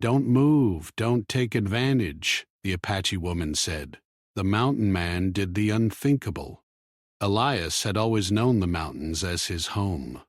"Don't move, don't take advantage," the Apache woman said. The mountain man did the unthinkable. Elias had always known the mountains as his home.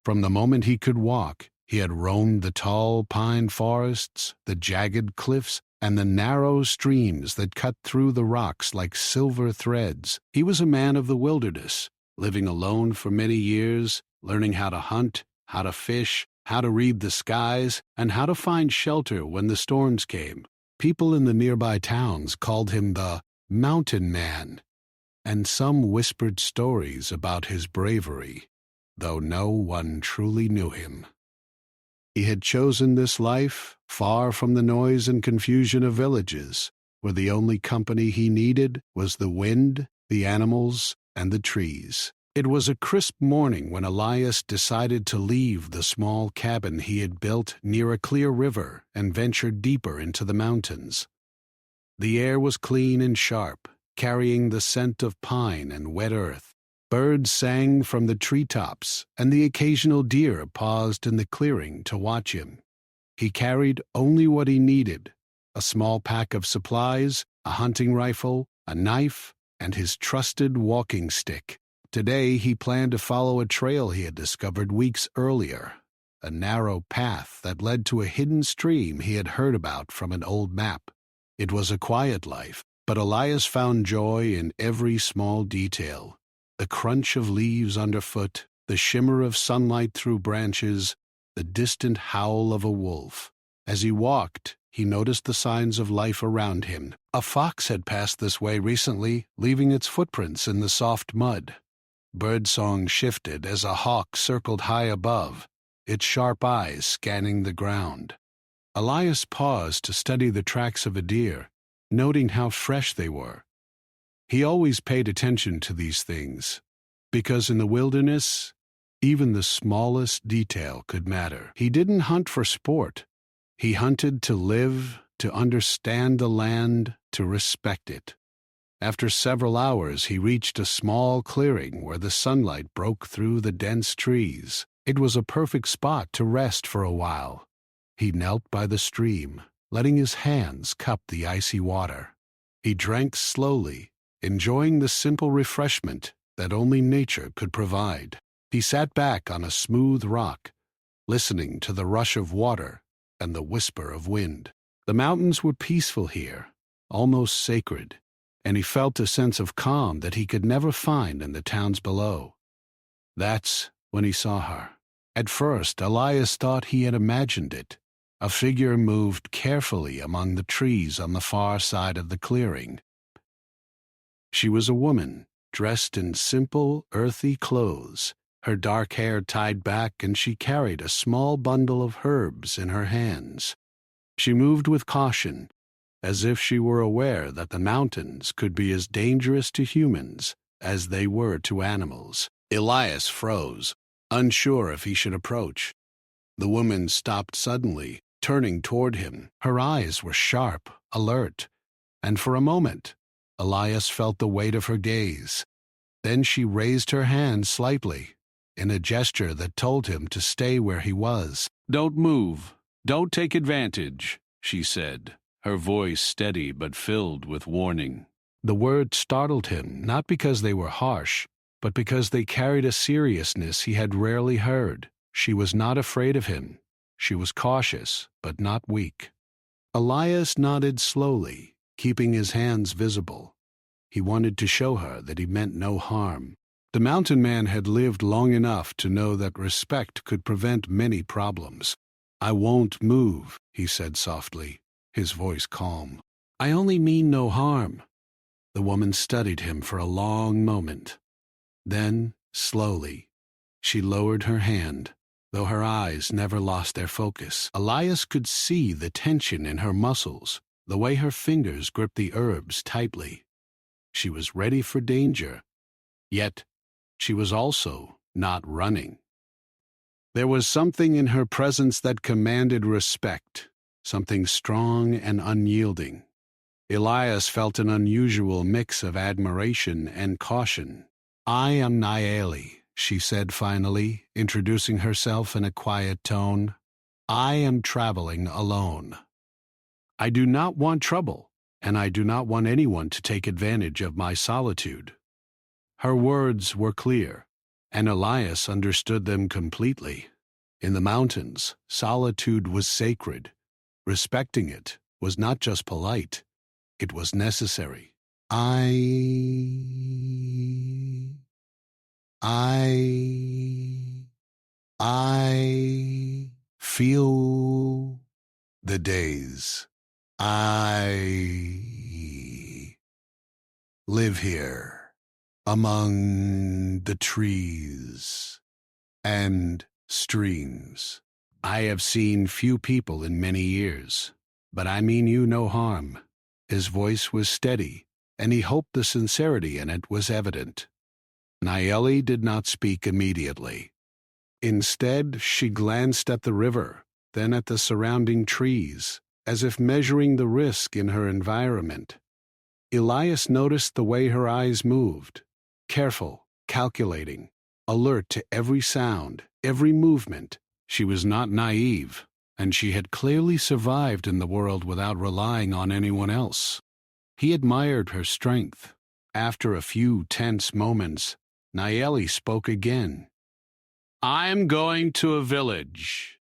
From the moment he could walk, he had roamed the tall pine forests, the jagged cliffs, and the narrow streams that cut through the rocks like silver threads. He was a man of the wilderness, living alone for many years, learning how to hunt, how to fish, how to read the skies, and how to find shelter when the storms came. People in the nearby towns called him the Mountain Man, and some whispered stories about his bravery, though no one truly knew him. He had chosen this life far from the noise and confusion of villages, where the only company he needed was the wind, the animals, and the trees. It was a crisp morning when Elias decided to leave the small cabin he had built near a clear river and venture deeper into the mountains. The air was clean and sharp, carrying the scent of pine and wet earth. Birds sang from the treetops, and the occasional deer paused in the clearing to watch him. He carried only what he needed: a small pack of supplies, a hunting rifle, a knife, and his trusted walking stick. Today he planned to follow a trail he had discovered weeks earlier, a narrow path that led to a hidden stream he had heard about from an old map. It was a quiet life, but Elias found joy in every small detail: the crunch of leaves underfoot, the shimmer of sunlight through branches, the distant howl of a wolf. As he walked, he noticed the signs of life around him. A fox had passed this way recently, leaving its footprints in the soft mud. Birdsong shifted as a hawk circled high above, its sharp eyes scanning the ground. Elias paused to study the tracks of a deer, noting how fresh they were. He always paid attention to these things, because in the wilderness, even the smallest detail could matter. He didn't hunt for sport. He hunted to live, to understand the land, to respect it. After several hours, he reached a small clearing where the sunlight broke through the dense trees. It was a perfect spot to rest for a while. He knelt by the stream, letting his hands cup the icy water. He drank slowly, enjoying the simple refreshment that only nature could provide. He sat back on a smooth rock, listening to the rush of water and the whisper of wind. The mountains were peaceful here, almost sacred, and he felt a sense of calm that he could never find in the towns below. That's when he saw her. At first, Elias thought he had imagined it. A figure moved carefully among the trees on the far side of the clearing. She was a woman, dressed in simple, earthy clothes, her dark hair tied back, and she carried a small bundle of herbs in her hands. She moved with caution, as if she were aware that the mountains could be as dangerous to humans as they were to animals. Elias froze, unsure if he should approach. The woman stopped suddenly, turning toward him. Her eyes were sharp, alert, and for a moment, Elias felt the weight of her gaze. Then she raised her hand slightly, in a gesture that told him to stay where he was. "Don't move. Don't take advantage," she said, her voice steady but filled with warning. The words startled him, not because they were harsh, but because they carried a seriousness he had rarely heard. She was not afraid of him. She was cautious, but not weak. Elias nodded slowly, keeping his hands visible. He wanted to show her that he meant no harm. The mountain man had lived long enough to know that respect could prevent many problems. "I won't move," he said softly, his voice calm. "I only mean no harm." The woman studied him for a long moment. Then, slowly, she lowered her hand, though her eyes never lost their focus. Elias could see the tension in her muscles, the way her fingers gripped the herbs tightly. She was ready for danger, yet she was also not running. There was something in her presence that commanded respect, something strong and unyielding. Elias felt an unusual mix of admiration and caution. "I am Naeli," she said finally, introducing herself in a quiet tone. I am traveling alone. I do not want trouble, and I do not want anyone to take advantage of my solitude." Her words were clear, and Elias understood them completely. In the mountains, solitude was sacred. Respecting it was not just polite, it was necessary. I feel the days. I live here among the trees and streams. I have seen few people in many years, but I mean you no harm. His voice was steady, and he hoped the sincerity in it was evident. Nayeli did not speak immediately. Instead, she glanced at the river, then at the surrounding trees, as if measuring the risk in her environment. Elias noticed the way her eyes moved, careful, calculating, alert to every sound, every movement. She was not naive, and she had clearly survived in the world without relying on anyone else. He admired her strength. After a few tense moments, Nayeli spoke again. "I'm going to a village.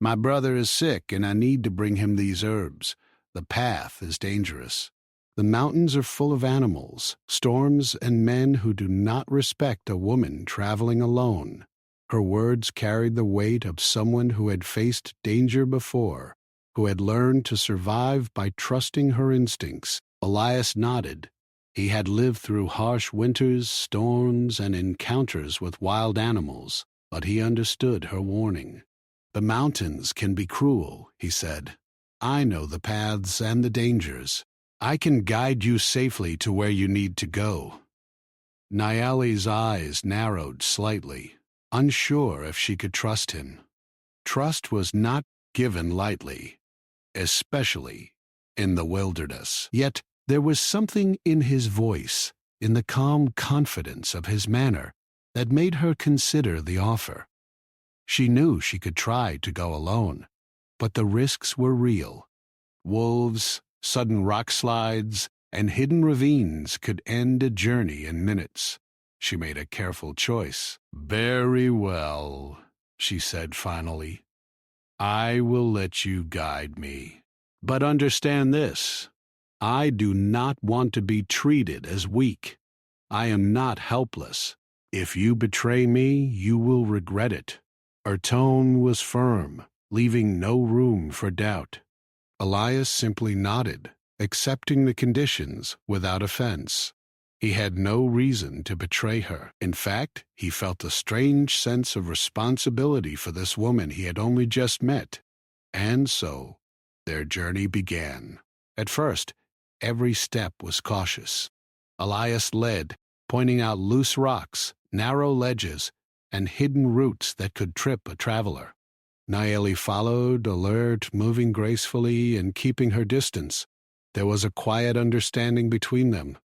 My brother is sick, and I need to bring him these herbs. The path is dangerous. The mountains are full of animals, storms, and men who do not respect a woman traveling alone." Her words carried the weight of someone who had faced danger before, who had learned to survive by trusting her instincts. Elias nodded. He had lived through harsh winters, storms, and encounters with wild animals, but he understood her warning. "The mountains can be cruel," he said. "I know the paths and the dangers. I can guide you safely to where you need to go." Nayeli's eyes narrowed slightly, unsure if she could trust him. Trust was not given lightly, especially in the wilderness. Yet there was something in his voice, in the calm confidence of his manner, that made her consider the offer. She knew she could try to go alone, but the risks were real. Wolves, sudden rock slides, and hidden ravines could end a journey in minutes. She made a careful choice. "Very well," she said finally. "I will let you guide me. But understand this. I do not want to be treated as weak. I am not helpless. If you betray me, you will regret it." Her tone was firm, leaving no room for doubt. Elias simply nodded, accepting the conditions without offense. He had no reason to betray her. In fact, he felt a strange sense of responsibility for this woman he had only just met. And so, their journey began. At first, every step was cautious. Elias led, pointing out loose rocks, narrow ledges, and hidden routes that could trip a traveler. Nayeli followed, alert, moving gracefully and keeping her distance. There was a quiet understanding between them,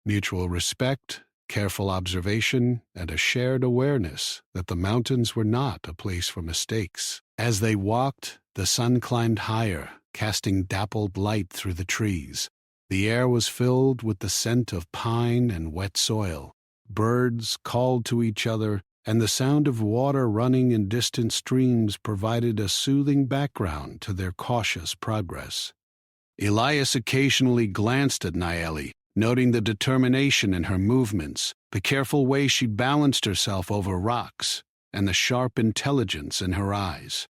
mutual respect, careful observation, and a shared awareness that the mountains were not a place for mistakes. As they walked, the sun climbed higher, casting dappled light through the trees. The air was filled with the scent of pine and wet soil. Birds called to each other, and the sound of water running in distant streams provided a soothing background to their cautious progress. Elias occasionally glanced at Nayeli, noting the determination in her movements, the careful way she balanced herself over rocks, and the sharp intelligence in her eyes.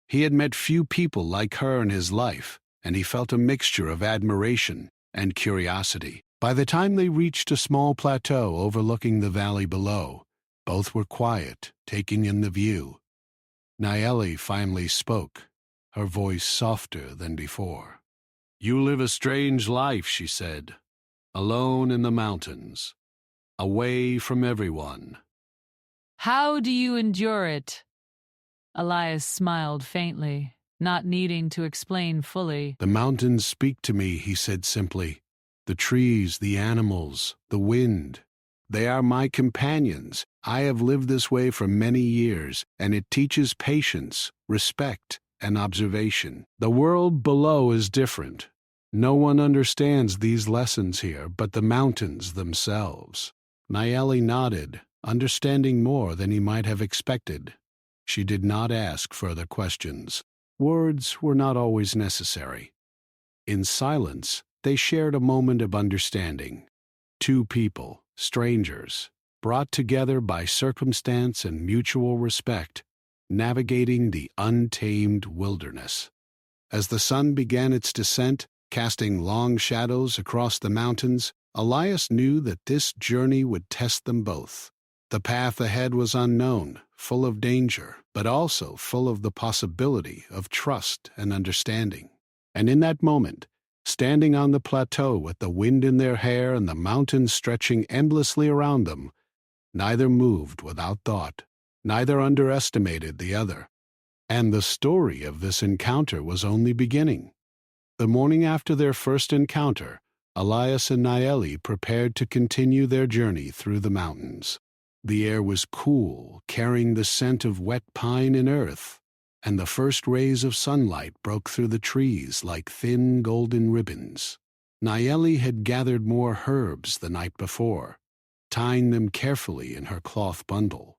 He had met few people like her in his life, and he felt a mixture of admiration and curiosity. By the time they reached a small plateau overlooking the valley below, both were quiet, taking in the view. Nayeli finally spoke, her voice softer than before. "You live a strange life," she said, "alone in the mountains, away from everyone." "How do you endure it?" Elias smiled faintly, not needing to explain fully. "The mountains speak to me," he said simply. "The trees, the animals, the wind. They are my companions. I have lived this way for many years, and it teaches patience, respect, and observation. The world below is different. No one understands these lessons here but the mountains themselves. Nayeli nodded, understanding more than he might have expected. She did not ask further questions. Words were not always necessary. In silence, they shared a moment of understanding. Two people, strangers, brought together by circumstance and mutual respect, navigating the untamed wilderness. As the sun began its descent, casting long shadows across the mountains, Elias knew that this journey would test them both. The path ahead was unknown, full of danger, but also full of the possibility of trust and understanding. And in that moment, standing on the plateau with the wind in their hair and the mountains stretching endlessly around them, neither moved without thought, neither underestimated the other. And the story of this encounter was only beginning. The morning after their first encounter, Elias and Nayeli prepared to continue their journey through the mountains. The air was cool, carrying the scent of wet pine and earth, and the first rays of sunlight broke through the trees like thin golden ribbons. Nayeli had gathered more herbs the night before, tying them carefully in her cloth bundle.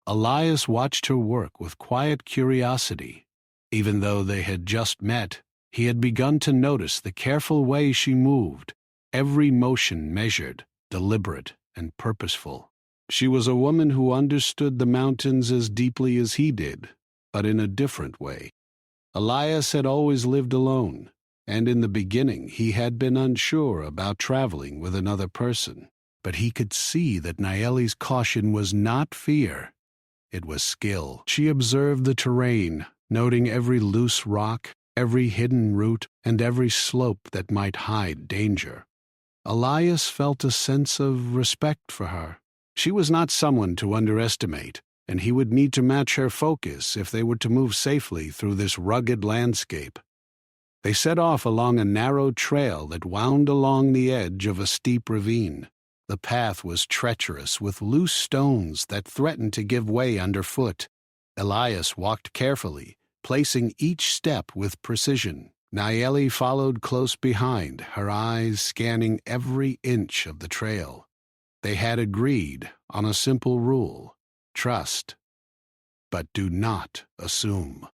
Elias watched her work with quiet curiosity. Even though they had just met, he had begun to notice the careful way she moved, every motion measured, deliberate, and purposeful. She was a woman who understood the mountains as deeply as he did, but in a different way. Elias had always lived alone, and in the beginning he had been unsure about traveling with another person. But he could see that Nayeli's caution was not fear. It was skill. She observed the terrain, noting every loose rock, every hidden root, and every slope that might hide danger. Elias felt a sense of respect for her. She was not someone to underestimate, and he would need to match her focus if they were to move safely through this rugged landscape. They set off along a narrow trail that wound along the edge of a steep ravine. The path was treacherous with loose stones that threatened to give way underfoot. Elias walked carefully, placing each step with precision. Nayeli followed close behind, her eyes scanning every inch of the trail. They had agreed on a simple rule: trust, but do not assume.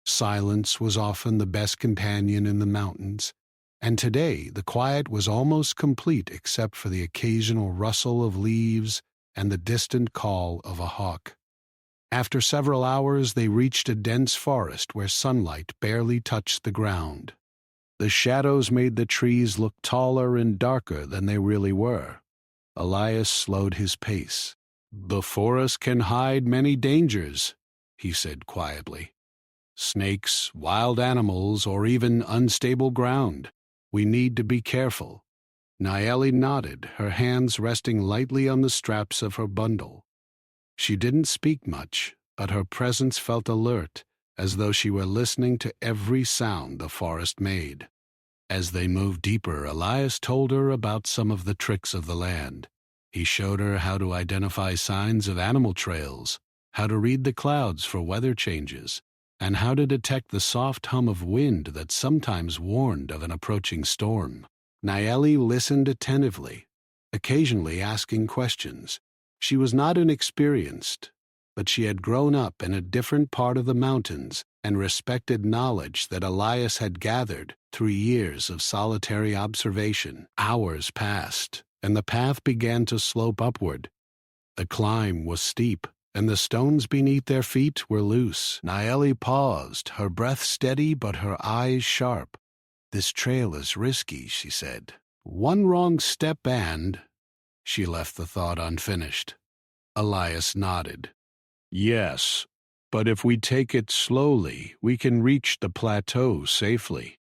Silence was often the best companion in the mountains, and today the quiet was almost complete except for the occasional rustle of leaves and the distant call of a hawk. After several hours, they reached a dense forest where sunlight barely touched the ground. The shadows made the trees look taller and darker than they really were. Elias slowed his pace. "The forest can hide many dangers," he said quietly. "Snakes, wild animals, or even unstable ground. We need to be careful." Nayeli nodded, her hands resting lightly on the straps of her bundle. She didn't speak much, but her presence felt alert, as though she were listening to every sound the forest made. As they moved deeper, Elias told her about some of the tricks of the land. He showed her how to identify signs of animal trails, how to read the clouds for weather changes, and how to detect the soft hum of wind that sometimes warned of an approaching storm. Nayeli listened attentively, occasionally asking questions. She was not inexperienced, but she had grown up in a different part of the mountains and respected knowledge that Elias had gathered through years of solitary observation. Hours passed, and the path began to slope upward. The climb was steep, and the stones beneath their feet were loose. Nayeli paused, her breath steady but her eyes sharp. "This trail is risky," she said. "One wrong step and—" She left the thought unfinished. Elias nodded. "Yes, but if we take it slowly, we can reach the plateau safely."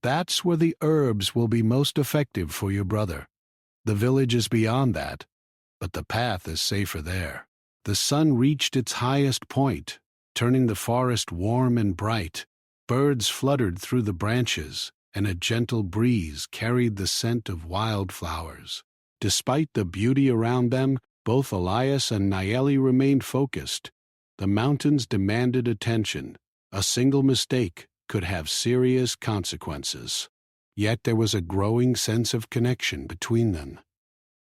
"That's where the herbs will be most effective for your brother. The village is beyond that, but the path is safer there." The sun reached its highest point, turning the forest warm and bright. Birds fluttered through the branches, and a gentle breeze carried the scent of wildflowers. Despite the beauty around them, both Elias and Nayeli remained focused, The mountains demanded attention. A single mistake could have serious consequences. Yet there was a growing sense of connection between them.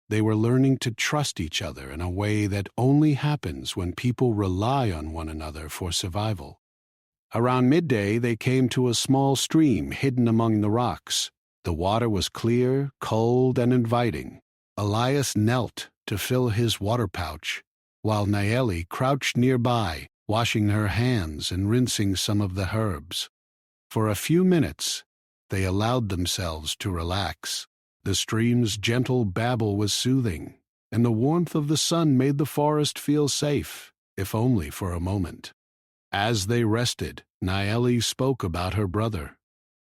They were learning to trust each other in a way that only happens when people rely on one another for survival. Around midday, they came to a small stream hidden among the rocks. The water was clear, cold, and inviting. Elias knelt to fill his water pouch, while Nayeli crouched nearby, washing her hands and rinsing some of the herbs. For a few minutes, they allowed themselves to relax. The stream's gentle babble was soothing, and the warmth of the sun made the forest feel safe, if only for a moment. As they rested, Nayeli spoke about her brother.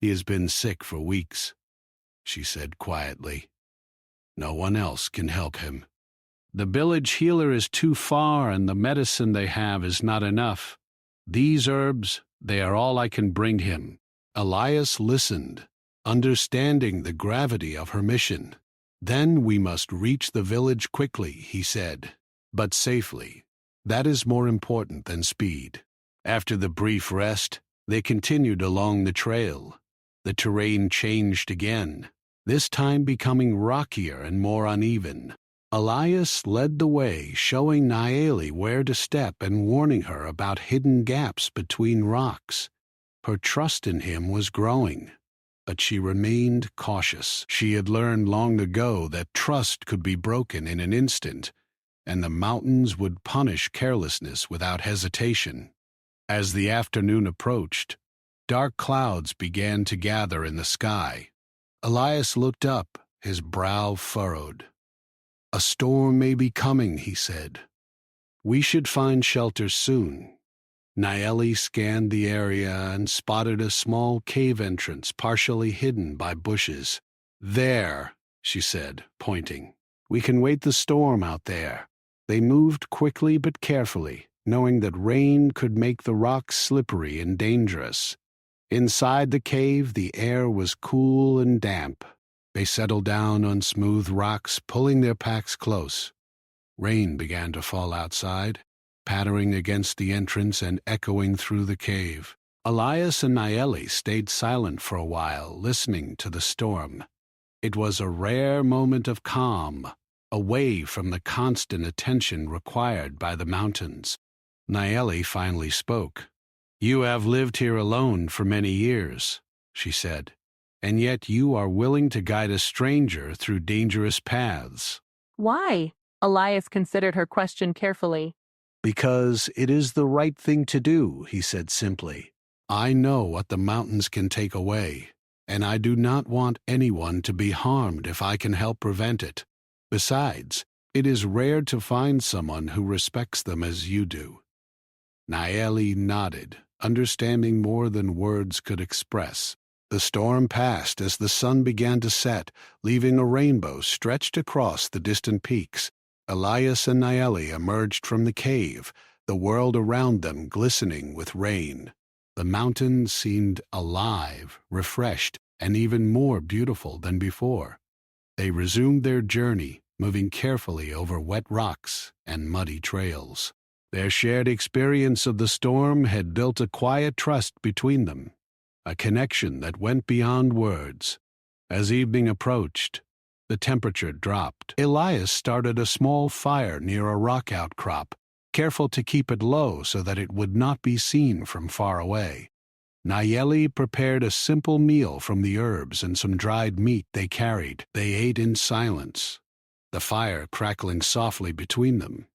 "He has been sick for weeks," she said quietly. "No one else can help him. The village healer is too far, and the medicine they have is not enough. These herbs, they are all I can bring him." Elias listened, understanding the gravity of her mission. "Then we must reach the village quickly," he said, "but safely. That is more important than speed." After the brief rest, they continued along the trail. The terrain changed again, this time becoming rockier and more uneven. Elias led the way, showing Nayeli where to step and warning her about hidden gaps between rocks. Her trust in him was growing, but she remained cautious. She had learned long ago that trust could be broken in an instant, and the mountains would punish carelessness without hesitation. As the afternoon approached, dark clouds began to gather in the sky. Elias looked up, his brow furrowed. "A storm may be coming," he said. "We should find shelter soon." Nayeli scanned the area and spotted a small cave entrance partially hidden by bushes. "There," she said, pointing. "We can wait the storm out there." They moved quickly but carefully, knowing that rain could make the rocks slippery and dangerous. Inside the cave, the air was cool and damp. They settled down on smooth rocks, pulling their packs close. Rain began to fall outside, pattering against the entrance and echoing through the cave. Elias and Nayeli stayed silent for a while, listening to the storm. It was a rare moment of calm, away from the constant attention required by the mountains. Nayeli finally spoke. "You have lived here alone for many years," she said, "and yet you are willing to guide a stranger through dangerous paths." Why? Elias considered her question carefully. "Because it is the right thing to do," he said simply. "I know what the mountains can take away, and I do not want anyone to be harmed if I can help prevent it. Besides, it is rare to find someone who respects them as you do." Nayeli nodded, understanding more than words could express. The storm passed as the sun began to set, leaving a rainbow stretched across the distant peaks. Elias and Nayeli emerged from the cave, the world around them glistening with rain. The mountains seemed alive, refreshed, and even more beautiful than before. They resumed their journey, moving carefully over wet rocks and muddy trails. Their shared experience of the storm had built a quiet trust between them, a connection that went beyond words. As evening approached, the temperature dropped. Elias started a small fire near a rock outcrop, careful to keep it low so that it would not be seen from far away. Nayeli prepared a simple meal from the herbs and some dried meat they carried. They ate in silence, the fire crackling softly between them.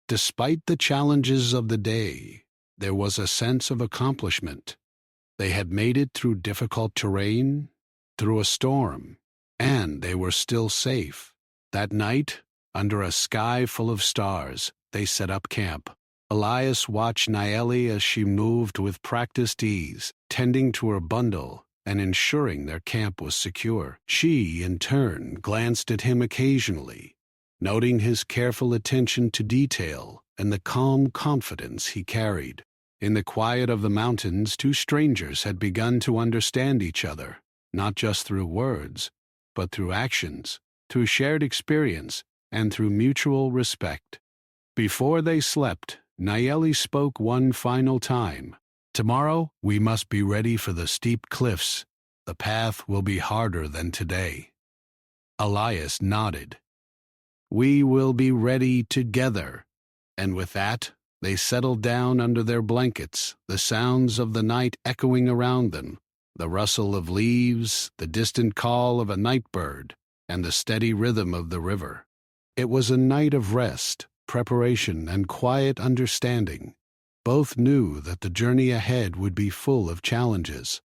Despite the challenges of the day, there was a sense of accomplishment. They had made it through difficult terrain, through a storm, and they were still safe. That night, under a sky full of stars, they set up camp. Elias watched Nayeli as she moved with practiced ease, tending to her bundle and ensuring their camp was secure. She, in turn, glanced at him occasionally, noting his careful attention to detail and the calm confidence he carried. In the quiet of the mountains, two strangers had begun to understand each other, not just through words, but through actions, through shared experience, and through mutual respect. Before they slept, Nayeli spoke one final time. "Tomorrow, we must be ready for the steep cliffs. The path will be harder than today." Elias nodded. "We will be ready together." And with that, they settled down under their blankets, the sounds of the night echoing around them, the rustle of leaves, the distant call of a night bird, and the steady rhythm of the river. It was a night of rest, preparation, and quiet understanding. Both knew that the journey ahead would be full of challenges,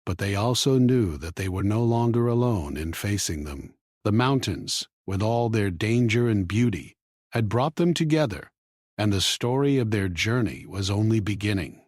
but they also knew that they were no longer alone in facing them. The mountains, with all their danger and beauty, had brought them together, and the story of their journey was only beginning.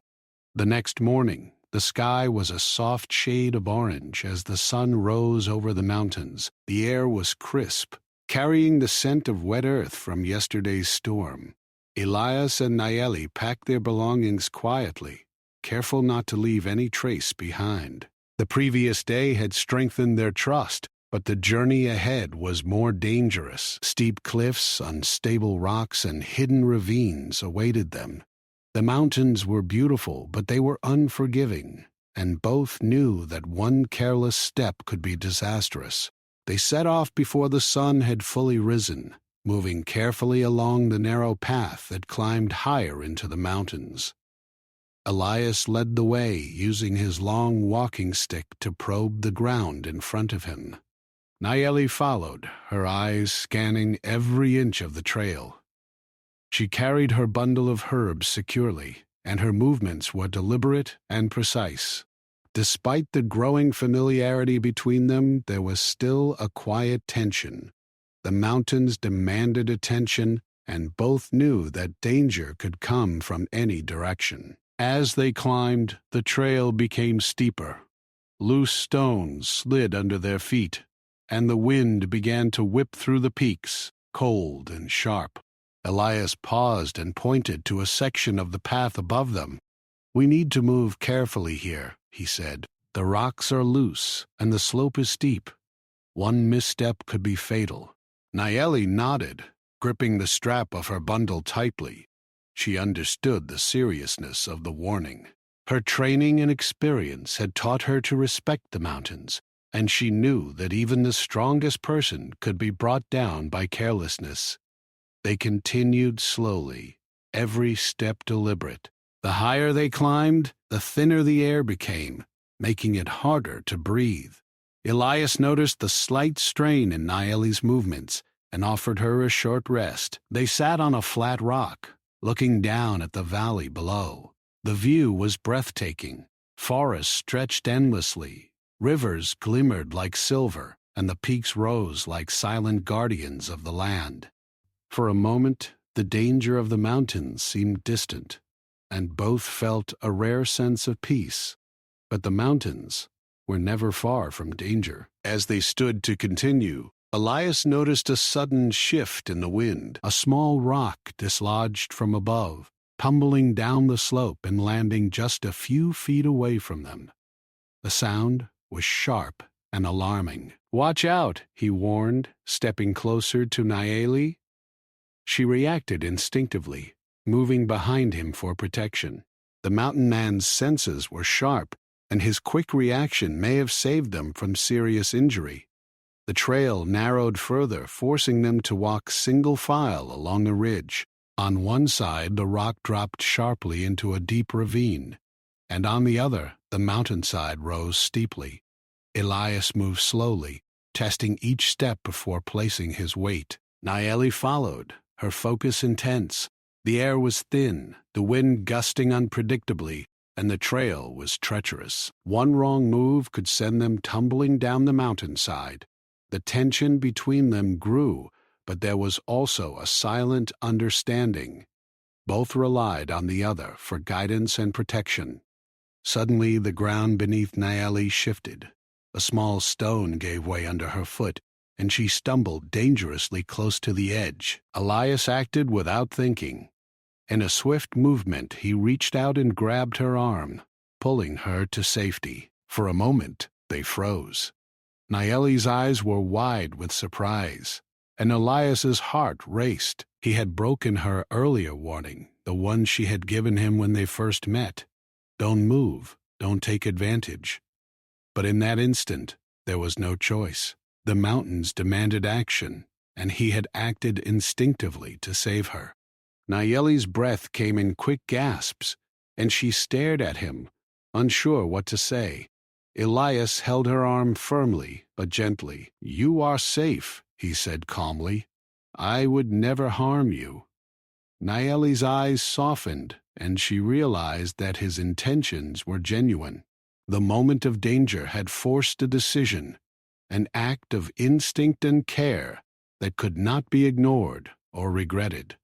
The next morning, the sky was a soft shade of orange as the sun rose over the mountains. The air was crisp, carrying the scent of wet earth from yesterday's storm. Elias and Nayeli packed their belongings quietly, careful not to leave any trace behind. The previous day had strengthened their trust, but the journey ahead was more dangerous. Steep cliffs, unstable rocks, and hidden ravines awaited them. The mountains were beautiful, but they were unforgiving, and both knew that one careless step could be disastrous. They set off before the sun had fully risen, moving carefully along the narrow path that climbed higher into the mountains. Elias led the way, using his long walking stick to probe the ground in front of him. Nayeli followed, her eyes scanning every inch of the trail. She carried her bundle of herbs securely, and her movements were deliberate and precise. Despite the growing familiarity between them, there was still a quiet tension. The mountains demanded attention, and both knew that danger could come from any direction. As they climbed, the trail became steeper. Loose stones slid under their feet, and the wind began to whip through the peaks, cold and sharp. Elias paused and pointed to a section of the path above them. "We need to move carefully here," he said. "The rocks are loose, and the slope is steep. One misstep could be fatal." Nayeli nodded, gripping the strap of her bundle tightly. She understood the seriousness of the warning. Her training and experience had taught her to respect the mountains, and she knew that even the strongest person could be brought down by carelessness. They continued slowly, every step deliberate. The higher they climbed, the thinner the air became, making it harder to breathe. Elias noticed the slight strain in Nayeli's movements and offered her a short rest. They sat on a flat rock, looking down at the valley below. The view was breathtaking. Forests stretched endlessly, rivers glimmered like silver, and the peaks rose like silent guardians of the land. For a moment, the danger of the mountains seemed distant, and both felt a rare sense of peace. But the mountains were never far from danger. As they stood to continue, Elias noticed a sudden shift in the wind. A small rock dislodged from above, tumbling down the slope and landing just a few feet away from them. The sound was sharp and alarming. "Watch out," he warned, stepping closer to Nayeli. She reacted instinctively, moving behind him for protection. The mountain man's senses were sharp, and his quick reaction may have saved them from serious injury. The trail narrowed further, forcing them to walk single file along a ridge. On one side, the rock dropped sharply into a deep ravine, and on the other, the mountainside rose steeply. Elias moved slowly, testing each step before placing his weight. Nayeli followed, her focus intense. The air was thin, the wind gusting unpredictably, and the trail was treacherous. One wrong move could send them tumbling down the mountainside. The tension between them grew, but there was also a silent understanding. Both relied on the other for guidance and protection. Suddenly, the ground beneath Nayeli shifted. A small stone gave way under her foot, and she stumbled dangerously close to the edge. Elias acted without thinking. In a swift movement, he reached out and grabbed her arm, pulling her to safety. For a moment, they froze. Nayeli's eyes were wide with surprise, and Elias's heart raced, He had broken her earlier warning, the one she had given him when they first met. Don't move, don't take advantage. But in that instant, there was no choice. The mountains demanded action, and he had acted instinctively to save her. Nayeli's breath came in quick gasps, and she stared at him, unsure what to say. Elias held her arm firmly but gently. "You are safe," he said calmly. "I would never harm you." Nayeli's eyes softened, and she realized that his intentions were genuine. The moment of danger had forced a decision, an act of instinct and care that could not be ignored or regretted.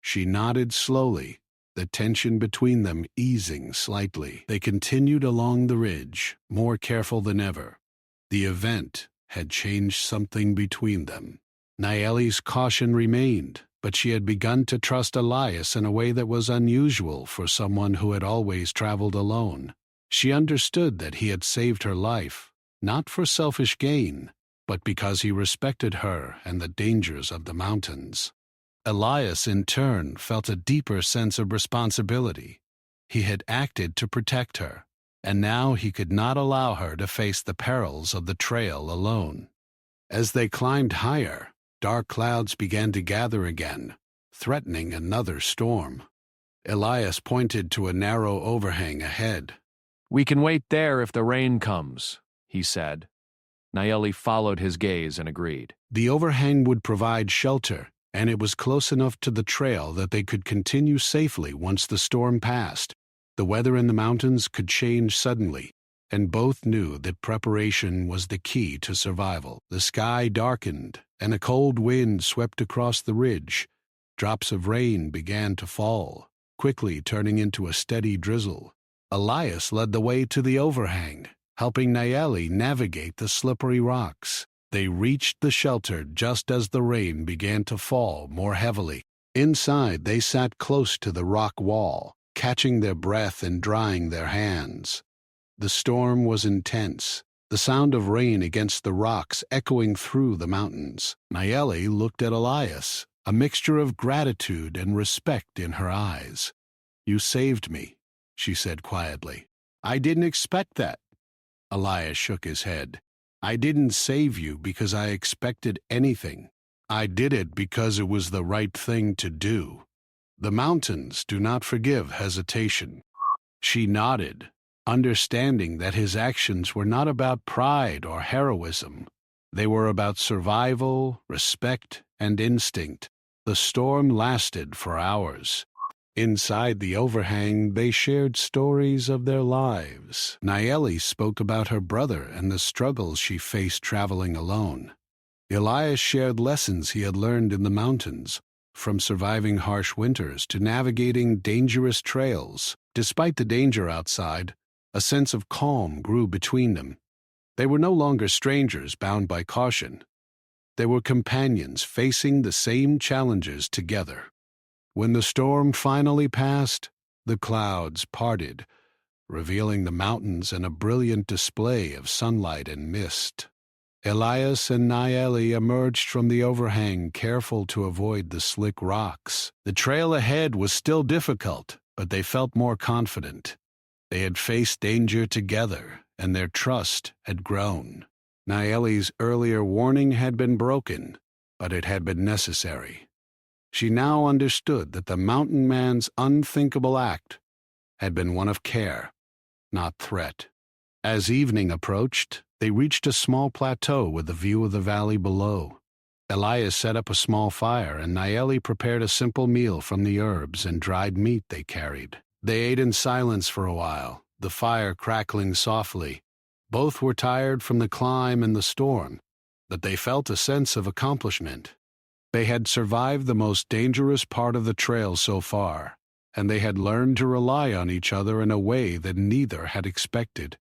She nodded slowly, the tension between them easing slightly. They continued along the ridge, more careful than ever. The event had changed something between them. Nayeli's caution remained, but she had begun to trust Elias in a way that was unusual for someone who had always traveled alone. She understood that he had saved her life, not for selfish gain, but because he respected her and the dangers of the mountains. Elias, in turn, felt a deeper sense of responsibility. He had acted to protect her, and now he could not allow her to face the perils of the trail alone. As they climbed higher, dark clouds began to gather again, threatening another storm. Elias pointed to a narrow overhang ahead. "We can wait there if the rain comes," he said. Nayeli followed his gaze and agreed. The overhang would provide shelter, and it was close enough to the trail that they could continue safely once the storm passed. The weather in the mountains could change suddenly, and both knew that preparation was the key to survival. The sky darkened, and a cold wind swept across the ridge. Drops of rain began to fall, quickly turning into a steady drizzle. Elias led the way to the overhang, helping Nayeli navigate the slippery rocks. They reached the shelter just as the rain began to fall more heavily. Inside, they sat close to the rock wall, catching their breath and drying their hands. The storm was intense, the sound of rain against the rocks echoing through the mountains. Nayeli looked at Elias, a mixture of gratitude and respect in her eyes. "You saved me," she said quietly. "I didn't expect that." Elias shook his head. "I didn't save you because I expected anything. I did it because it was the right thing to do. The mountains do not forgive hesitation." She nodded, understanding that his actions were not about pride or heroism. They were about survival, respect, and instinct. The storm lasted for hours. Inside the overhang, they shared stories of their lives. Nayeli spoke about her brother and the struggles she faced traveling alone. Elias shared lessons he had learned in the mountains, from surviving harsh winters to navigating dangerous trails. Despite the danger outside, a sense of calm grew between them. They were no longer strangers bound by caution. They were companions facing the same challenges together. When the storm finally passed, the clouds parted, revealing the mountains in a brilliant display of sunlight and mist. Elias and Nayeli emerged from the overhang, careful to avoid the slick rocks. The trail ahead was still difficult, but they felt more confident. They had faced danger together, and their trust had grown. Nayeli's earlier warning had been broken, but it had been necessary. She now understood that the mountain man's unthinkable act had been one of care, not threat. As evening approached, they reached a small plateau with a view of the valley below. Elias set up a small fire, and Nayeli prepared a simple meal from the herbs and dried meat they carried. They ate in silence for a while, the fire crackling softly. Both were tired from the climb and the storm, but they felt a sense of accomplishment. They had survived the most dangerous part of the trail so far, and they had learned to rely on each other in a way that neither had expected.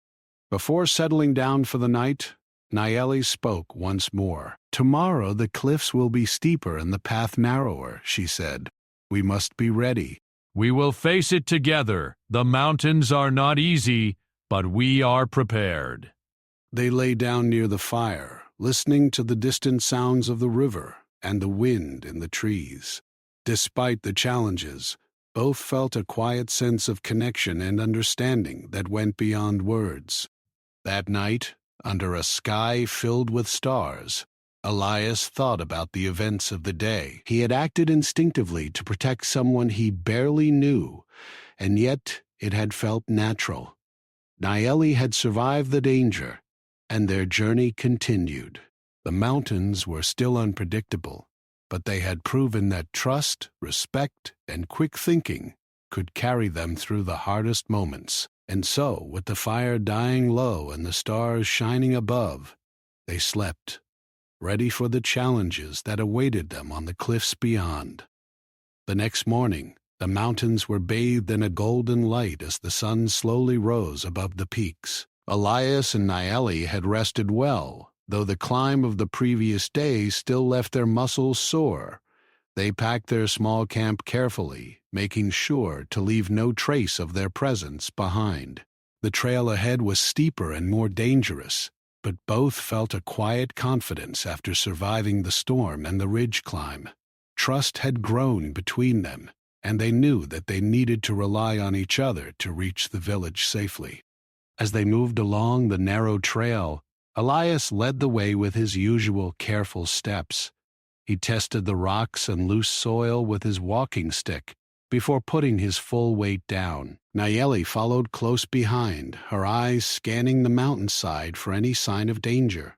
Before settling down for the night, Nayeli spoke once more. "Tomorrow the cliffs will be steeper and the path narrower," she said. "We must be ready." "We will face it together. The mountains are not easy, but we are prepared." They lay down near the fire, listening to the distant sounds of the river. and the wind in the trees. Despite the challenges, both felt a quiet sense of connection and understanding that went beyond words. That night, under a sky filled with stars, Elias thought about the events of the day. He had acted instinctively to protect someone he barely knew, and yet it had felt natural. Nayeli had survived the danger, and their journey continued. The mountains were still unpredictable, but they had proven that trust, respect, and quick thinking could carry them through the hardest moments. And so, with the fire dying low and the stars shining above, they slept, ready for the challenges that awaited them on the cliffs beyond. The next morning, the mountains were bathed in a golden light as the sun slowly rose above the peaks. Elias and Nayeli had rested well, though the climb of the previous day still left their muscles sore. They packed their small camp carefully, making sure to leave no trace of their presence behind. The trail ahead was steeper and more dangerous, but both felt a quiet confidence after surviving the storm and the ridge climb. Trust had grown between them, and they knew that they needed to rely on each other to reach the village safely. As they moved along the narrow trail, Elias led the way with his usual careful steps. He tested the rocks and loose soil with his walking stick before putting his full weight down. Nayeli followed close behind, her eyes scanning the mountainside for any sign of danger.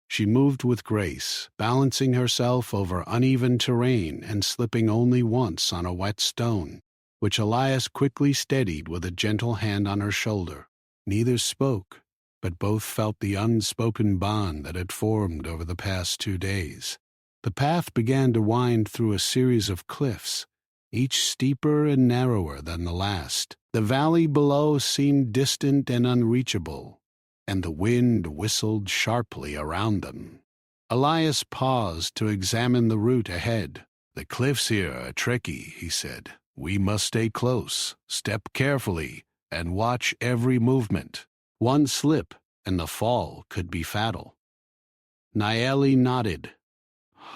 She moved with grace, balancing herself over uneven terrain and slipping only once on a wet stone, which Elias quickly steadied with a gentle hand on her shoulder. Neither spoke, but both felt the unspoken bond that had formed over the past 2 days. The path began to wind through a series of cliffs, each steeper and narrower than the last. The valley below seemed distant and unreachable, and the wind whistled sharply around them. Elias paused to examine the route ahead. "The cliffs here are tricky," he said. "We must stay close, step carefully, and watch every movement. One slip, and the fall could be fatal." Nayeli nodded.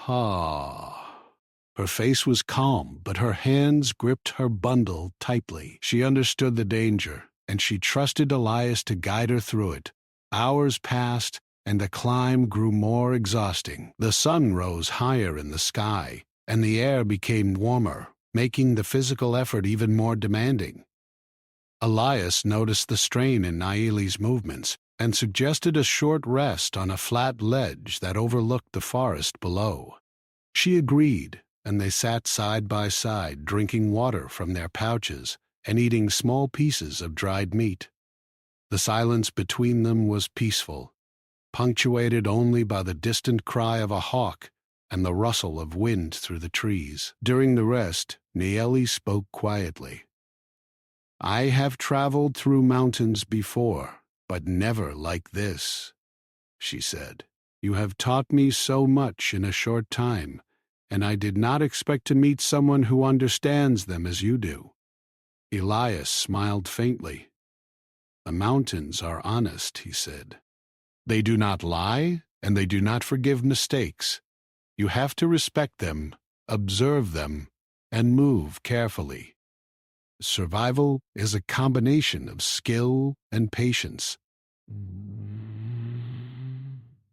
Her face was calm, but her hands gripped her bundle tightly. She understood the danger, and she trusted Elias to guide her through it. Hours passed, and the climb grew more exhausting. The sun rose higher in the sky, and the air became warmer, making the physical effort even more demanding. Elias noticed the strain in Nayeli's movements and suggested a short rest on a flat ledge that overlooked the forest below. She agreed, and they sat side by side, drinking water from their pouches and eating small pieces of dried meat. The silence between them was peaceful, punctuated only by the distant cry of a hawk and the rustle of wind through the trees. During the rest, Nayeli spoke quietly. "I have traveled through mountains before, but never like this," she said. "You have taught me so much in a short time, and I did not expect to meet someone who understands them as you do." Elias smiled faintly. "The mountains are honest," he said. "They do not lie, and they do not forgive mistakes. You have to respect them, observe them, and move carefully. Survival is a combination of skill and patience."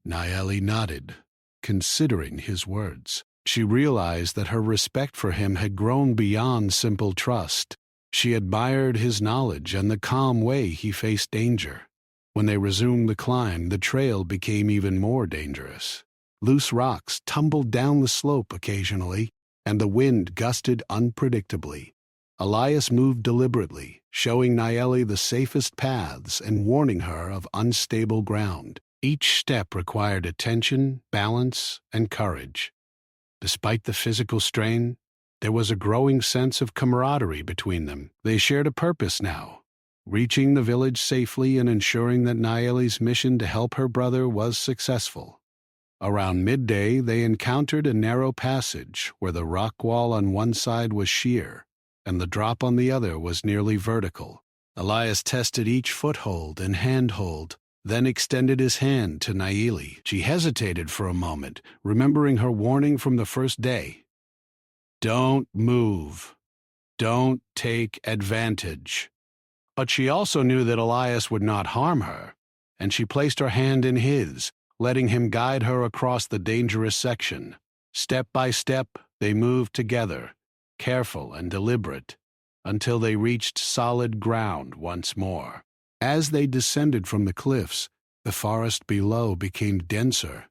Nayeli nodded, considering his words. She realized that her respect for him had grown beyond simple trust. She admired his knowledge and the calm way he faced danger. When they resumed the climb, the trail became even more dangerous. Loose rocks tumbled down the slope occasionally, and the wind gusted unpredictably. Elias moved deliberately, showing Nayeli the safest paths and warning her of unstable ground. Each step required attention, balance, and courage. Despite the physical strain, there was a growing sense of camaraderie between them. They shared a purpose now, reaching the village safely and ensuring that Nayeli's mission to help her brother was successful. Around midday, they encountered a narrow passage where the rock wall on one side was sheer, and the drop on the other was nearly vertical. Elias tested each foothold and handhold, then extended his hand to Naeli. She hesitated for a moment, remembering her warning from the first day. Don't move. Don't take advantage. But she also knew that Elias would not harm her, and she placed her hand in his, letting him guide her across the dangerous section. Step by step, they moved together, careful and deliberate, until they reached solid ground once more. As they descended from the cliffs, the forest below became denser.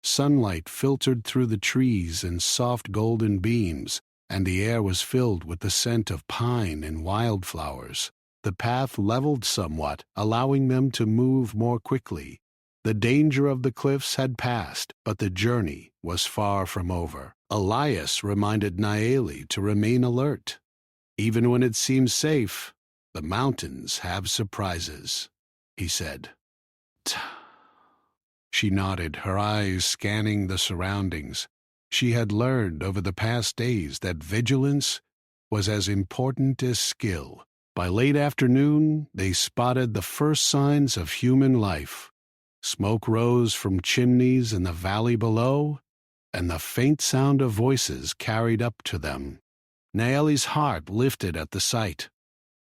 Sunlight filtered through the trees in soft golden beams, and the air was filled with the scent of pine and wildflowers. The path leveled somewhat, allowing them to move more quickly. The danger of the cliffs had passed, but the journey was far from over. Elias reminded Naeli to remain alert. Even when it seems safe, the mountains have surprises, he said. She nodded, her eyes scanning the surroundings. She had learned over the past days that vigilance was as important as skill. By late afternoon, they spotted the first signs of human life. Smoke rose from chimneys in the valley below, and the faint sound of voices carried up to them. Naeli's heart lifted at the sight.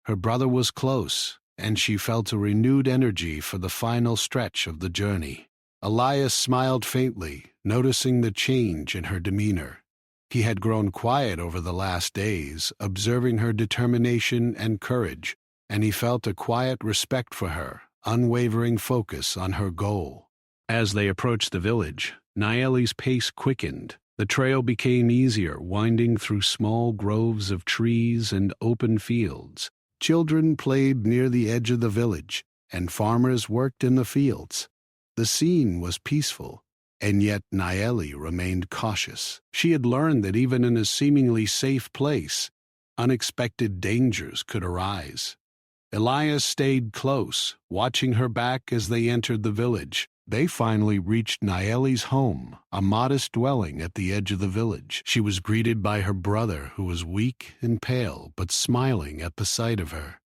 Her brother was close, and she felt a renewed energy for the final stretch of the journey. Elias smiled faintly, noticing the change in her demeanor. He had grown quiet over the last days, observing her determination and courage, and he felt a quiet respect for her, unwavering focus on her goal. As they approached the village, Naeli's pace quickened. The trail became easier, winding through small groves of trees and open fields. Children played near the edge of the village, and farmers worked in the fields. The scene was peaceful, and yet Naeli remained cautious. She had learned that even in a seemingly safe place, unexpected dangers could arise. Elias stayed close, watching her back as they entered the village. They finally reached Naeli's home, a modest dwelling at the edge of the village. She was greeted by her brother, who was weak and pale, but smiling at the sight of her.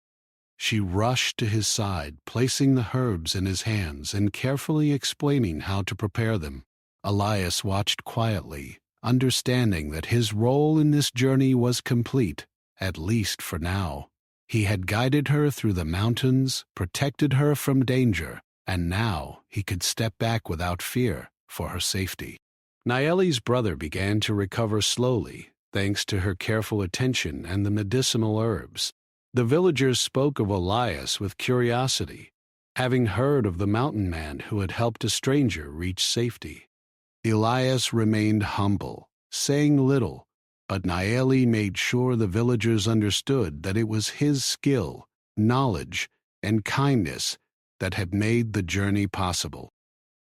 She rushed to his side, placing the herbs in his hands and carefully explaining how to prepare them. Elias watched quietly, understanding that his role in this journey was complete, at least for now. He had guided her through the mountains, protected her from danger, and now he could step back without fear for her safety. Naeli's brother began to recover slowly, thanks to her careful attention and the medicinal herbs. The villagers spoke of Elias with curiosity, having heard of the mountain man who had helped a stranger reach safety. Elias remained humble, saying little, but Naeli made sure the villagers understood that it was his skill, knowledge, and kindness that had made the journey possible.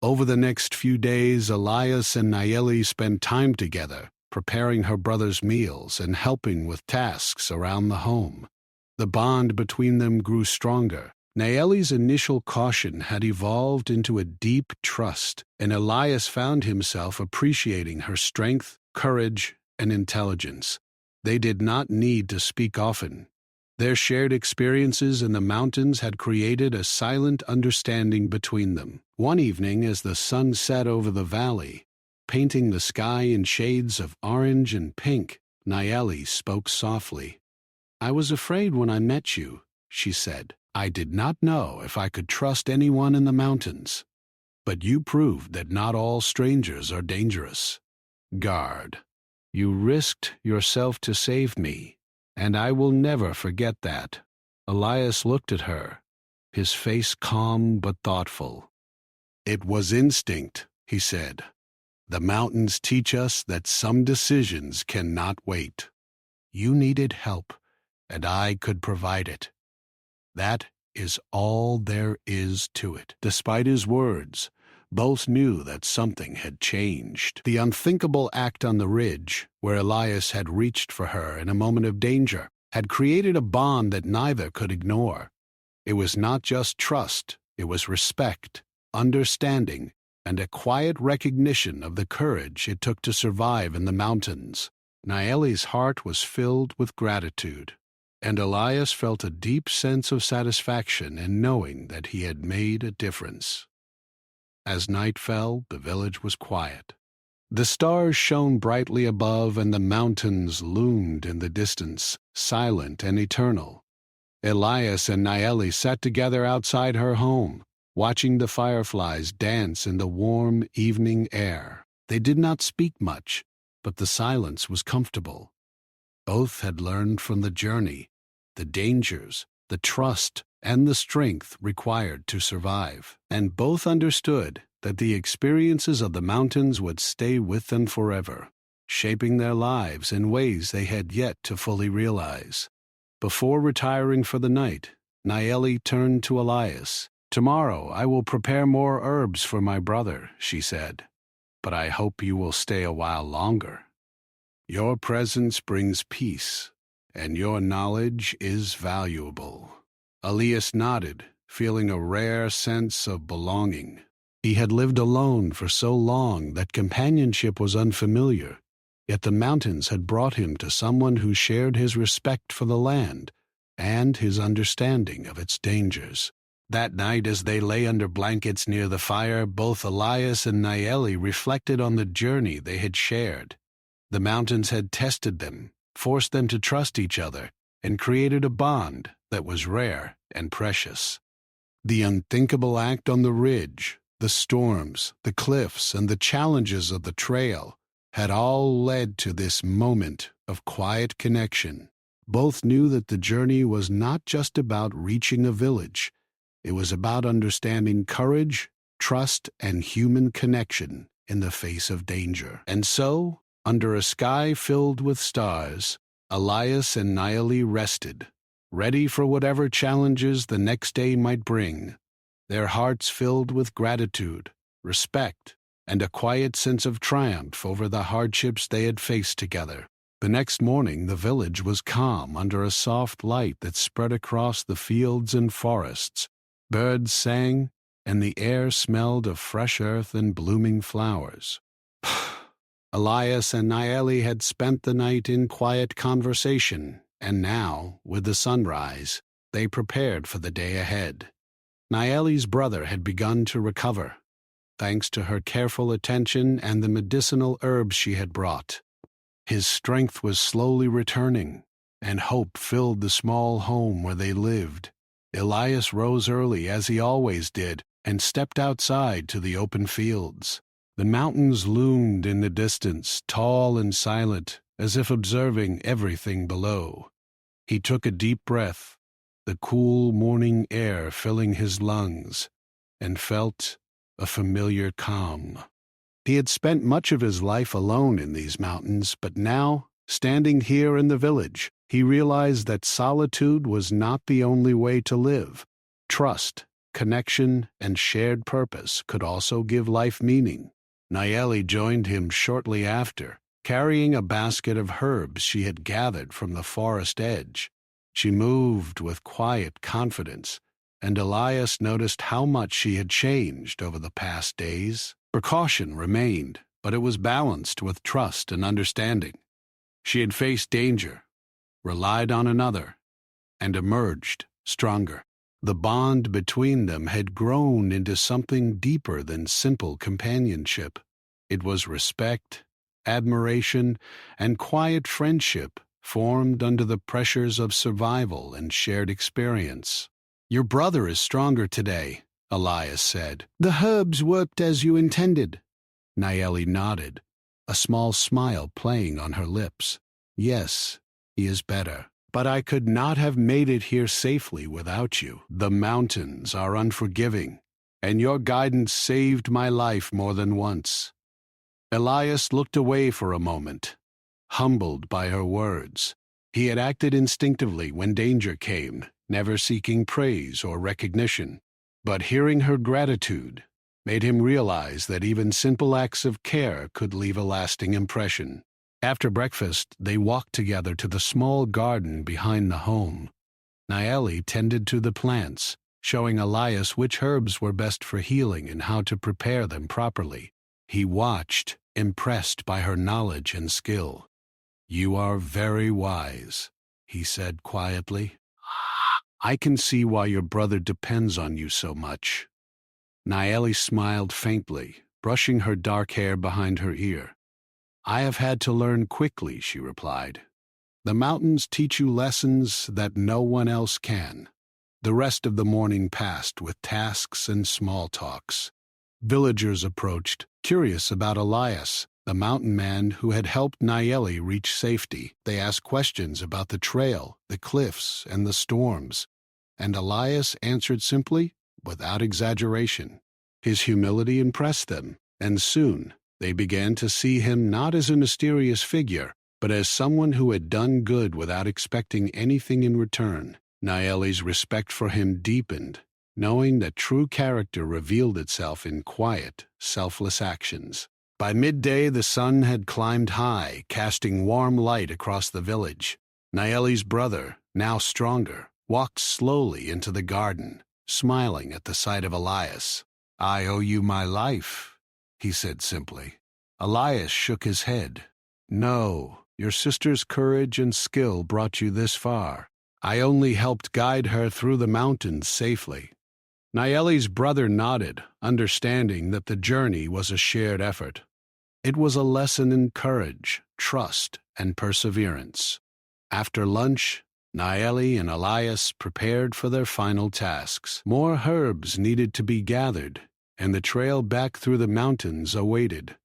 Over the next few days, Elias and Naeli spent time together, preparing her brother's meals and helping with tasks around the home. The bond between them grew stronger. Naeli's initial caution had evolved into a deep trust, and Elias found himself appreciating her strength, courage, and intelligence. They did not need to speak often. Their shared experiences in the mountains had created a silent understanding between them. One evening, as the sun set over the valley, painting the sky in shades of orange and pink, Naeli spoke softly. "I was afraid when I met you," she said. "I did not know if I could trust anyone in the mountains. But you proved that not all strangers are dangerous. Guard. You risked yourself to save me, and I will never forget that." Elias looked at her, his face calm but thoughtful. "It was instinct," he said. "The mountains teach us that some decisions cannot wait. You needed help, and I could provide it. That is all there is to it." Despite his words, both knew that something had changed. The unthinkable act on the ridge, where Elias had reached for her in a moment of danger, had created a bond that neither could ignore. It was not just trust, it was respect, understanding, and a quiet recognition of the courage it took to survive in the mountains. Naeli's heart was filled with gratitude. and Elias felt a deep sense of satisfaction in knowing that he had made a difference. As night fell, the village was quiet. The stars shone brightly above, and the mountains loomed in the distance, silent and eternal. Elias and Nayeli sat together outside her home, watching the fireflies dance in the warm evening air. They did not speak much, but the silence was comfortable. Both had learned from the journey, the dangers, the trust, and the strength required to survive, and both understood that the experiences of the mountains would stay with them forever, shaping their lives in ways they had yet to fully realize. Before retiring for the night, Nayeli turned to Elias. "Tomorrow I will prepare more herbs for my brother," she said, "but I hope you will stay a while longer. Your presence brings peace, and your knowledge is valuable." Elias nodded, feeling a rare sense of belonging. He had lived alone for so long that companionship was unfamiliar, yet the mountains had brought him to someone who shared his respect for the land and his understanding of its dangers. That night, as they lay under blankets near the fire, both Elias and Nayeli reflected on the journey they had shared. The mountains had tested them, forced them to trust each other, and created a bond that was rare and precious. The unthinkable act on the ridge, the storms, the cliffs, and the challenges of the trail had all led to this moment of quiet connection. Both knew that the journey was not just about reaching a village. It was about understanding courage, trust, and human connection in the face of danger. And so, under a sky filled with stars, Elias and Nayeli rested, ready for whatever challenges the next day might bring, their hearts filled with gratitude, respect, and a quiet sense of triumph over the hardships they had faced together. The next morning, the village was calm under a soft light that spread across the fields and forests. Birds sang, and the air smelled of fresh earth and blooming flowers. Elias and Nayeli had spent the night in quiet conversation, and now, with the sunrise, they prepared for the day ahead. Nayeli's brother had begun to recover, thanks to her careful attention and the medicinal herbs she had brought. His strength was slowly returning, and hope filled the small home where they lived. Elias rose early, as he always did, and stepped outside to the open fields. The mountains loomed in the distance, tall and silent, as if observing everything below. He took a deep breath, the cool morning air filling his lungs, and felt a familiar calm. He had spent much of his life alone in these mountains, but now, standing here in the village, he realized that solitude was not the only way to live. Trust, connection, and shared purpose could also give life meaning. Nayeli joined him shortly after, carrying a basket of herbs she had gathered from the forest edge. She moved with quiet confidence, and Elias noticed how much she had changed over the past days. Precaution remained, but it was balanced with trust and understanding. She had faced danger, relied on another, and emerged stronger. The bond between them had grown into something deeper than simple companionship. It was respect, admiration, and quiet friendship formed under the pressures of survival and shared experience. "Your brother is stronger today," Elias said. "The herbs worked as you intended." Nayeli nodded, a small smile playing on her lips. "Yes, he is better. But I could not have made it here safely without you. The mountains are unforgiving, and your guidance saved my life more than once." Elias looked away for a moment, humbled by her words. He had acted instinctively when danger came, never seeking praise or recognition. But hearing her gratitude made him realize that even simple acts of care could leave a lasting impression. After breakfast, they walked together to the small garden behind the home. Nayeli tended to the plants, showing Elias which herbs were best for healing and how to prepare them properly. He watched, impressed by her knowledge and skill. "You are very wise," he said quietly. I can see why your brother depends on you so much. Nayeli smiled faintly, brushing her dark hair behind her ear. I have had to learn quickly, she replied. The mountains teach you lessons that no one else can. The rest of the morning passed with tasks and small talks. Villagers approached, curious about Elias, the mountain man who had helped Nayeli reach safety. They asked questions about the trail, the cliffs, and the storms. And Elias answered simply, without exaggeration. His humility impressed them, and soon they began to see him not as a mysterious figure, but as someone who had done good without expecting anything in return. Nayeli's respect for him deepened, knowing that true character revealed itself in quiet, selfless actions. By midday, the sun had climbed high, casting warm light across the village. Nayeli's brother, now stronger, walked slowly into the garden, smiling at the sight of Elias. I owe you my life, he said simply. Elias shook his head. No, your sister's courage and skill brought you this far. I only helped guide her through the mountains safely. Nayeli's brother nodded, understanding that the journey was a shared effort. It was a lesson in courage, trust, and perseverance. After lunch, Nayeli and Elias prepared for their final tasks. More herbs needed to be gathered, and the trail back through the mountains awaited.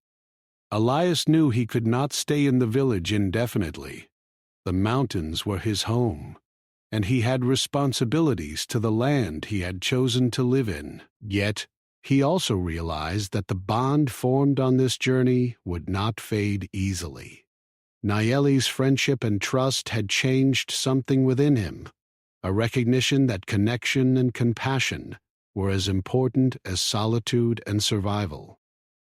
Elias knew he could not stay in the village indefinitely. The mountains were his home, and he had responsibilities to the land he had chosen to live in. Yet, he also realized that the bond formed on this journey would not fade easily. Nayeli's friendship and trust had changed something within him, a recognition that connection and compassion were as important as solitude and survival.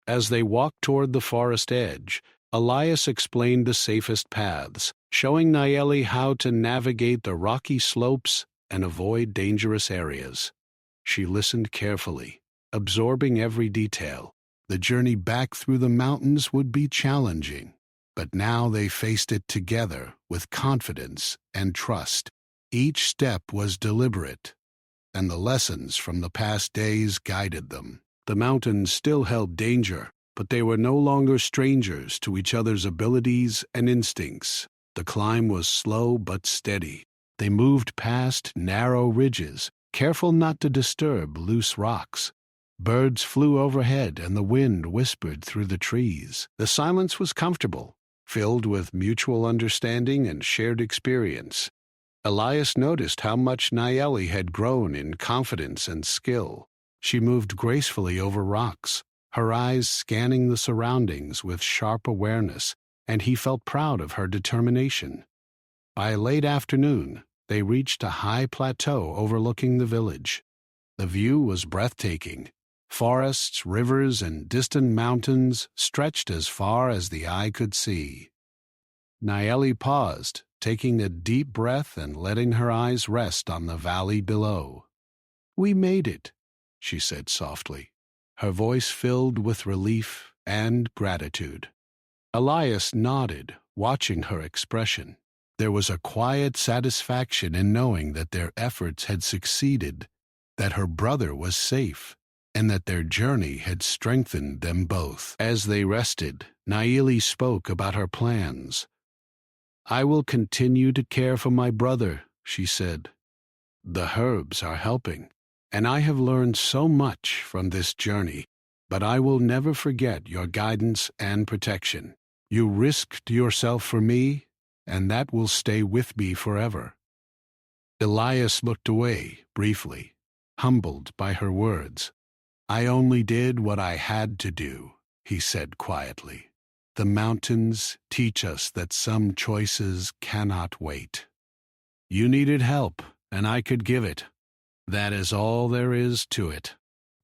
As they walked toward the forest edge, Elias explained the safest paths, showing Nayeli how to navigate the rocky slopes and avoid dangerous areas. She listened carefully, absorbing every detail. The journey back through the mountains would be challenging, but now they faced it together with confidence and trust. Each step was deliberate, and the lessons from the past days guided them. The mountains still held danger, but they were no longer strangers to each other's abilities and instincts. The climb was slow but steady. They moved past narrow ridges, careful not to disturb loose rocks. Birds flew overhead and the wind whispered through the trees. The silence was comfortable, filled with mutual understanding and shared experience. Elias noticed how much Nayeli had grown in confidence and skill. She moved gracefully over rocks, her eyes scanning the surroundings with sharp awareness, and he felt proud of her determination. By late afternoon, they reached a high plateau overlooking the village. The view was breathtaking. Forests, rivers, and distant mountains stretched as far as the eye could see. Nayeli paused, taking a deep breath and letting her eyes rest on the valley below. We made it, she said softly, her voice filled with relief and gratitude. Elias nodded, watching her expression. There was a quiet satisfaction in knowing that their efforts had succeeded, that her brother was safe, and that their journey had strengthened them both. As they rested, Nayeli spoke about her plans. I will continue to care for my brother, she said. The herbs are helping, and I have learned so much from this journey, but I will never forget your guidance and protection. You risked yourself for me, and that will stay with me forever. Elias looked away, briefly, humbled by her words. I only did what I had to do, he said quietly. The mountains teach us that some choices cannot wait. You needed help, and I could give it. That is all there is to it.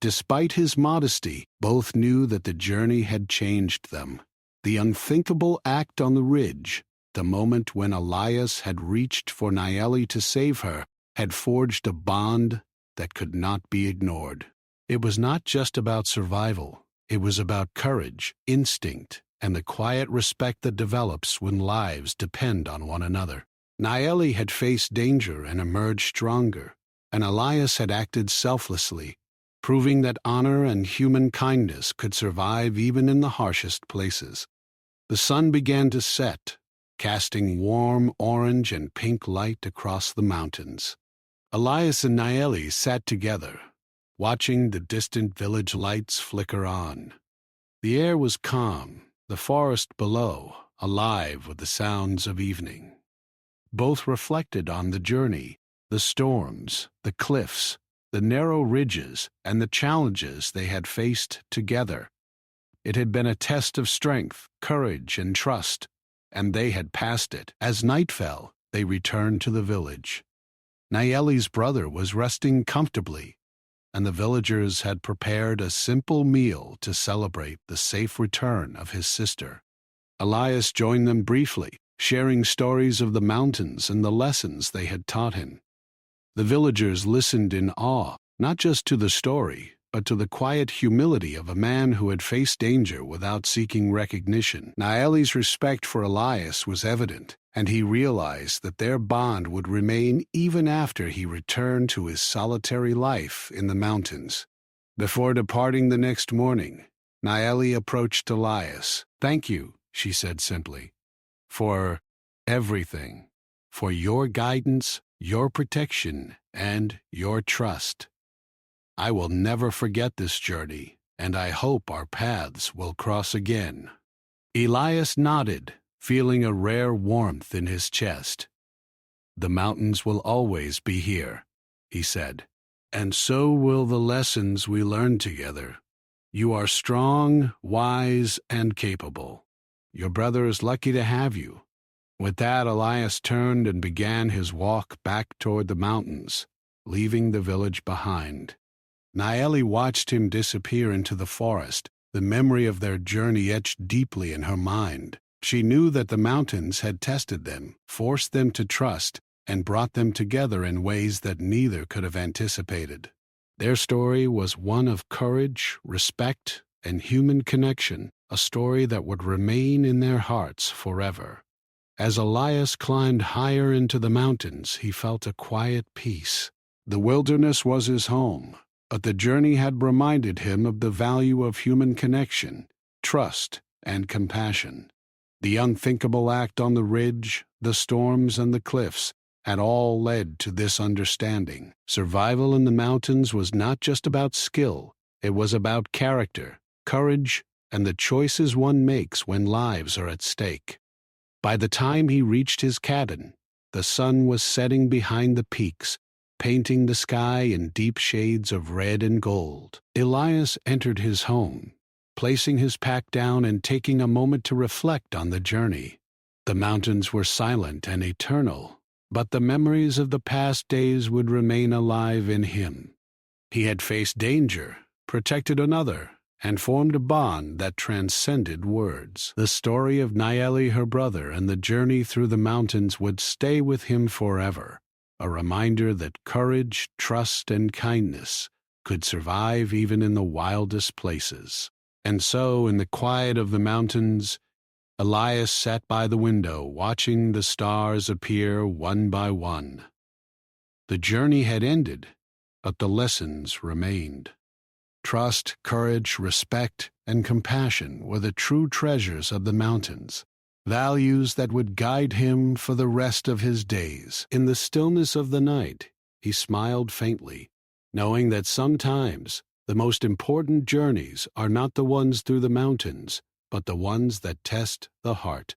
Despite his modesty, both knew that the journey had changed them. The unthinkable act on the ridge, the moment when Elias had reached for Nayeli to save her, had forged a bond that could not be ignored. It was not just about survival. It was about courage, instinct, and the quiet respect that develops when lives depend on one another. Naeli had faced danger and emerged stronger, and Elias had acted selflessly, proving that honor and human kindness could survive even in the harshest places. The sun began to set, casting warm orange and pink light across the mountains. Elias and Naeli sat together, watching the distant village lights flicker on. The air was calm, the forest below alive with the sounds of evening. Both reflected on the journey, the storms, the cliffs, the narrow ridges, and the challenges they had faced together. It had been a test of strength, courage, and trust, and they had passed it. As night fell, they returned to the village. Naeli's brother was resting comfortably, and the villagers had prepared a simple meal to celebrate the safe return of his sister. Elias joined them briefly, sharing stories of the mountains and the lessons they had taught him. The villagers listened in awe, not just to the story, but to the quiet humility of a man who had faced danger without seeking recognition. Naeli's respect for Elias was evident, and he realized that their bond would remain even after he returned to his solitary life in the mountains. Before departing the next morning, Naeli approached Elias. "Thank you," she said simply, "for everything, for your guidance, your protection, and your trust. I will never forget this journey, and I hope our paths will cross again." Elias nodded, feeling a rare warmth in his chest. "The mountains will always be here," he said, "and so will the lessons we learned together. You are strong, wise, and capable. Your brother is lucky to have you." With that, Elias turned and began his walk back toward the mountains, leaving the village behind. Naeli watched him disappear into the forest, the memory of their journey etched deeply in her mind. She knew that the mountains had tested them, forced them to trust, and brought them together in ways that neither could have anticipated. Their story was one of courage, respect, and human connection, a story that would remain in their hearts forever. As Elias climbed higher into the mountains, he felt a quiet peace. The wilderness was his home, but the journey had reminded him of the value of human connection, trust, and compassion. The unthinkable act on the ridge, the storms, and the cliffs had all led to this understanding. Survival in the mountains was not just about skill, it was about character, courage, and the choices one makes when lives are at stake. By the time he reached his cabin, the sun was setting behind the peaks, painting the sky in deep shades of red and gold. Elias entered his home, placing his pack down and taking a moment to reflect on the journey. The mountains were silent and eternal, but the memories of the past days would remain alive in him. He had faced danger, protected another, and formed a bond that transcended words. The story of Naeli, her brother, and the journey through the mountains would stay with him forever, a reminder that courage, trust, and kindness could survive even in the wildest places. And so, in the quiet of the mountains, Elias sat by the window, watching the stars appear one by one. The journey had ended, but the lessons remained. Trust, courage, respect, and compassion were the true treasures of the mountains, values that would guide him for the rest of his days. In the stillness of the night, he smiled faintly, knowing that sometimes the most important journeys are not the ones through the mountains, but the ones that test the heart.